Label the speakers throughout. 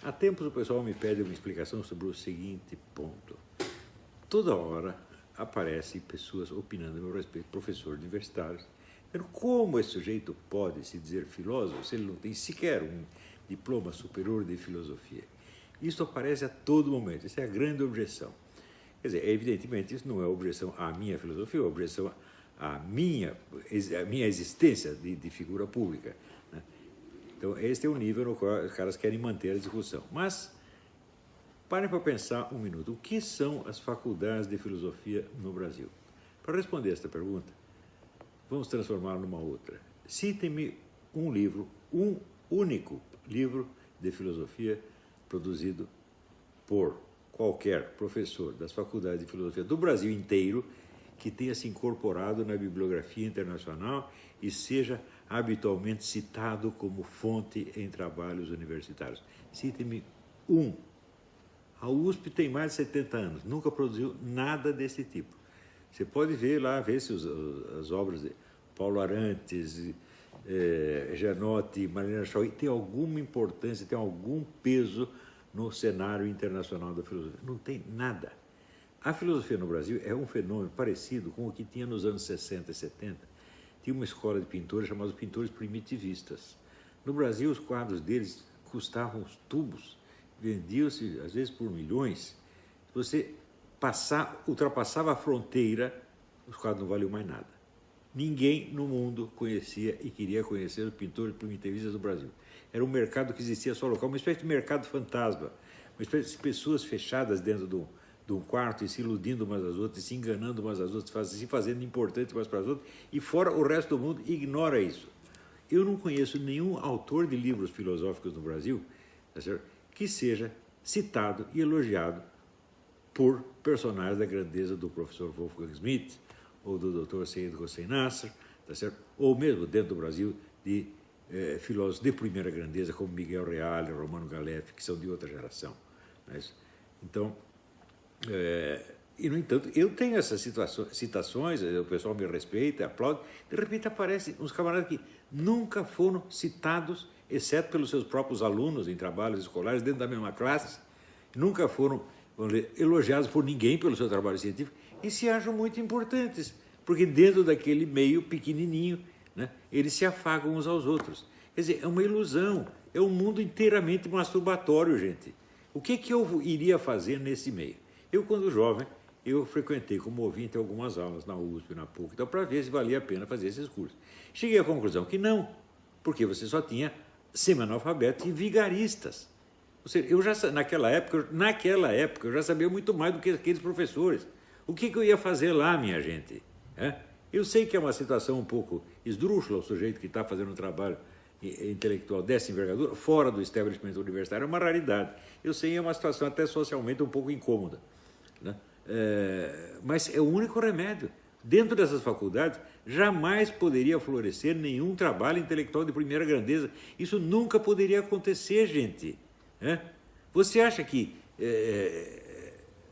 Speaker 1: Há tempos o pessoal me pede uma explicação sobre o seguinte ponto. Toda hora aparecem pessoas opinando a meu respeito, professores universitários, dizendo como esse sujeito pode se dizer filósofo se ele não tem sequer um diploma superior de filosofia. Isso aparece a todo momento, essa é a grande objeção. Quer dizer, evidentemente, isso não é objeção à minha filosofia, é objeção à minha existência de figura pública, né? Então, este é o nível no qual os caras querem manter a discussão. Mas, parem para pensar um minuto. O que são as faculdades de filosofia no Brasil? Para responder esta pergunta, vamos transformar numa outra. Citem-me um livro, um único livro de filosofia produzido por qualquer professor das faculdades de filosofia do Brasil inteiro que tenha se incorporado na bibliografia internacional e seja habitualmente citado como fonte em trabalhos universitários. Cite-me um. A USP tem mais de 70 anos, nunca produziu nada desse tipo. Você pode ver lá, ver se as obras de Paulo Arantes, Janotti, Marina Chauí têm alguma importância, têm algum peso no cenário internacional da filosofia. Não tem nada. A filosofia no Brasil é um fenômeno parecido com o que tinha nos anos 60 e 70. Tinha uma escola de pintores chamada pintores primitivistas. No Brasil, os quadros deles custavam os tubos, vendiam-se às vezes por milhões. Se você ultrapassava a fronteira, os quadros não valiam mais nada. Ninguém no mundo conhecia e queria conhecer os pintores primitivistas do Brasil. Era um mercado que existia só local, uma espécie de mercado fantasma, uma espécie de pessoas fechadas dentro de um quarto e se iludindo umas às outras, se enganando umas às outras, se fazendo importante umas para as outras, e fora o resto do mundo ignora isso. Eu não conheço nenhum autor de livros filosóficos no Brasil, tá certo, que seja citado e elogiado por personagens da grandeza do professor Wolfgang Schmidt, ou do Dr. Seyyed Hossein Nasr, tá certo? Ou mesmo dentro do Brasil de filósofos de primeira grandeza, como Miguel Reale, Romano Galef, que são de outra geração. Mas, então, e no entanto, eu tenho essas citações, o pessoal me respeita, aplaude, de repente aparecem uns camaradas que nunca foram citados, exceto pelos seus próprios alunos em trabalhos escolares, dentro da mesma classe, nunca foram, vamos dizer, elogiados por ninguém pelo seu trabalho científico, e se acham muito importantes, porque dentro daquele meio pequenininho, né, eles se afagam uns aos outros. Quer dizer, é uma ilusão, é um mundo inteiramente masturbatório, gente. O que eu iria fazer nesse meio? Eu, quando jovem, eu frequentei como ouvinte algumas aulas na USP, na PUC, então, para ver se valia a pena fazer esses cursos. Cheguei à conclusão que não, porque você só tinha semi-analfabetos e vigaristas. Ou seja, naquela época, eu já sabia muito mais do que aqueles professores. O que eu ia fazer lá, minha gente? Eu sei que é uma situação um pouco esdrúxula, o sujeito que está fazendo um trabalho intelectual dessa envergadura, fora do estabelecimento universitário, é uma raridade. Eu sei, é uma situação até socialmente um pouco incômoda, né? Mas é o único remédio. Dentro dessas faculdades, jamais poderia florescer nenhum trabalho intelectual de primeira grandeza. Isso nunca poderia acontecer, gente. Você acha que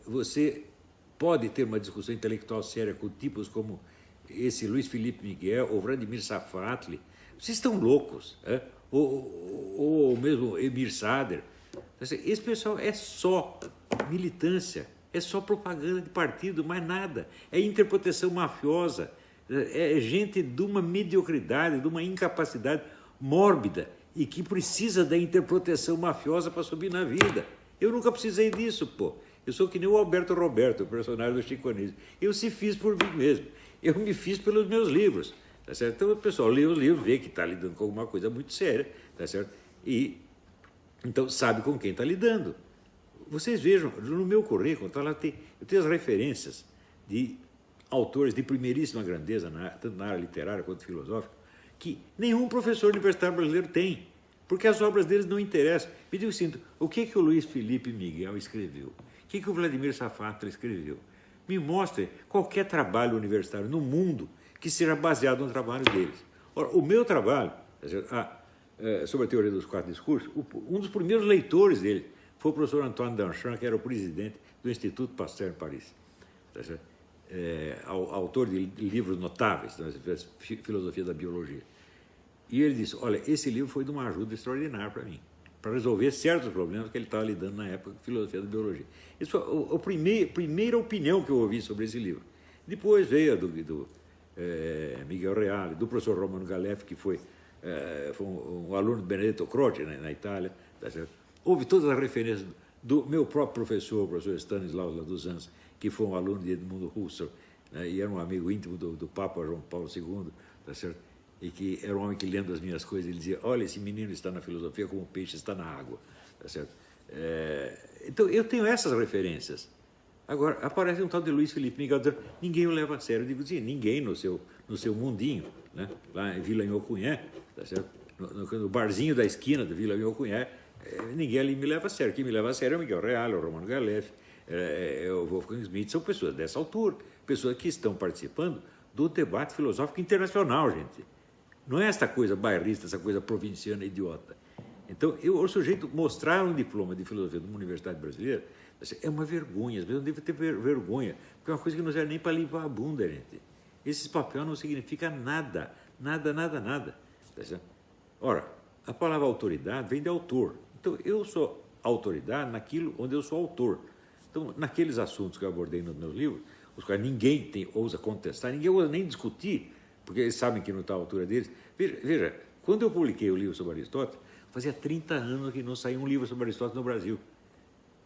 Speaker 1: você pode ter uma discussão intelectual séria com tipos como esse Luiz Felipe Miguel ou Vladimir Safatli? Vocês estão loucos, ou mesmo Emir Sader. Esse pessoal é só militância, é só propaganda de partido, mais nada. É interpretação mafiosa, é gente de uma mediocridade, de uma incapacidade mórbida e que precisa da interpretação mafiosa para subir na vida. Eu nunca precisei disso, pô. Eu sou que nem o Alberto Roberto, o personagem do Chico Anísio. Eu se fiz por mim mesmo. Eu me fiz pelos meus livros. Tá certo? Então o pessoal lê os livros, vê que está lidando com alguma coisa muito séria, tá certo? E então sabe com quem está lidando. Vocês vejam, no meu currículo, tá lá, eu tenho as referências de autores de primeiríssima grandeza, tanto na área literária quanto filosófica, que nenhum professor universitário brasileiro tem, porque as obras deles não interessam. Me diga assim, o que o Luiz Felipe Miguel escreveu? O que o Vladimir Safatli escreveu? Me mostre qualquer trabalho universitário no mundo que seja baseado no trabalho deles. Ora, o meu trabalho, sobre a teoria dos quatro discursos, um dos primeiros leitores dele foi o professor Antoine Danchamp, que era o presidente do Instituto Pasteur em Paris. Autor de livros notáveis, filosofia da biologia. E ele disse, olha, esse livro foi de uma ajuda extraordinária para mim. resolver certos problemas que ele estava lidando na época de filosofia da biologia. Isso foi a primeira opinião que eu ouvi sobre esse livro. Depois veio a do Miguel Reale, do professor Romano Galef, que foi um aluno de Benedetto Croce, na Itália. Tá certo? Houve todas as referências do meu próprio professor, o professor Stanislau dos Anjos, que foi um aluno de Edmundo Husserl, né, e era um amigo íntimo do Papa João Paulo II, tá certo? E que era um homem que, lendo as minhas coisas, ele dizia: olha, esse menino está na filosofia como o peixe está na água. Tá certo? Então, eu tenho essas referências. Agora, aparece um tal de Luiz Felipe Miguel dizendo: ninguém o leva a sério. Eu digo: sim, ninguém no seu mundinho, né? Lá em Vila Inhocunhé, tá certo? No barzinho da esquina da Vila Inhocunhé, ninguém ali me leva a sério. Quem me leva a sério é o Miguel Reale, o Romano Galef, o Wolfgang Schmidt. São pessoas dessa altura, pessoas que estão participando do debate filosófico internacional, gente. Não é essa coisa bairrista, essa coisa provinciana idiota. Então, o sujeito mostrar um diploma de filosofia de uma universidade brasileira é uma vergonha. Às vezes não deve ter vergonha, porque é uma coisa que não serve nem para limpar a bunda, gente. Esse papel não significa nada, nada, nada, nada. Ora, a palavra autoridade vem de autor. Então, eu sou autoridade naquilo onde eu sou autor. Então, naqueles assuntos que eu abordei nos meus livros, os quais ninguém ousa contestar, ninguém ousa nem discutir, porque eles sabem que não está à altura deles. Veja, quando eu publiquei o livro sobre Aristóteles, fazia 30 anos que não saía um livro sobre Aristóteles no Brasil.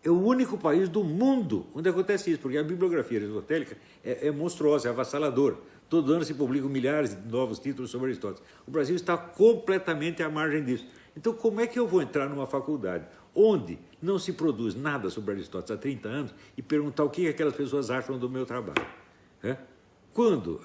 Speaker 1: É o único país do mundo onde acontece isso, porque a bibliografia aristotélica é monstruosa, é avassaladora. Todo ano se publicam milhares de novos títulos sobre Aristóteles. O Brasil está completamente à margem disso. Então, como é que eu vou entrar numa faculdade onde não se produz nada sobre Aristóteles há 30 anos e perguntar o que aquelas pessoas acham do meu trabalho? Quando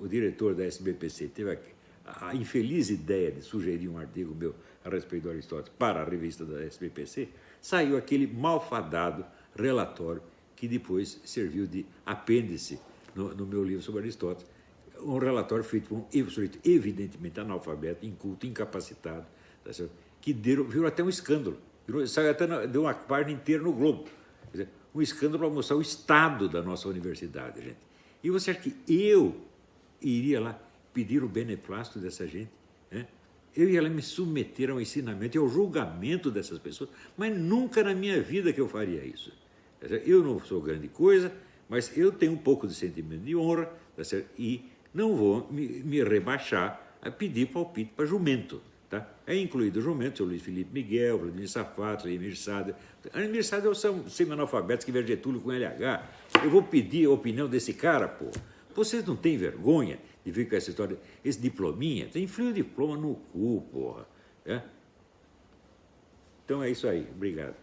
Speaker 1: o diretor da SBPC teve a infeliz ideia de sugerir um artigo meu a respeito do Aristóteles para a revista da SBPC, saiu aquele malfadado relatório que depois serviu de apêndice no meu livro sobre Aristóteles. Um relatório feito por um sujeito evidentemente analfabeto, inculto, incapacitado, tá certo? Que virou até um escândalo. Saiu até deu uma página inteira no Globo. Quer dizer, um escândalo para mostrar o estado da nossa universidade, gente. E você acha que eu iria lá pedir o beneplácito dessa gente? Né? Eu ia lá me submeter ao ensinamento e ao julgamento dessas pessoas, mas nunca na minha vida que eu faria isso. Eu não sou grande coisa, mas eu tenho um pouco de sentimento de honra, tá certo? E não vou me rebaixar a pedir palpite para jumento. Tá? É incluído o jumento, o Luiz Felipe Miguel, Vladimir Safato, Emir Sader. Emir Sader são semi-analfabetos que vê Getúlio com LH. Eu vou pedir a opinião desse cara, pô. Vocês não têm vergonha de vir com essa história, esse diplominha? Tem enfia o diploma no cu, porra. Então é isso aí. Obrigado.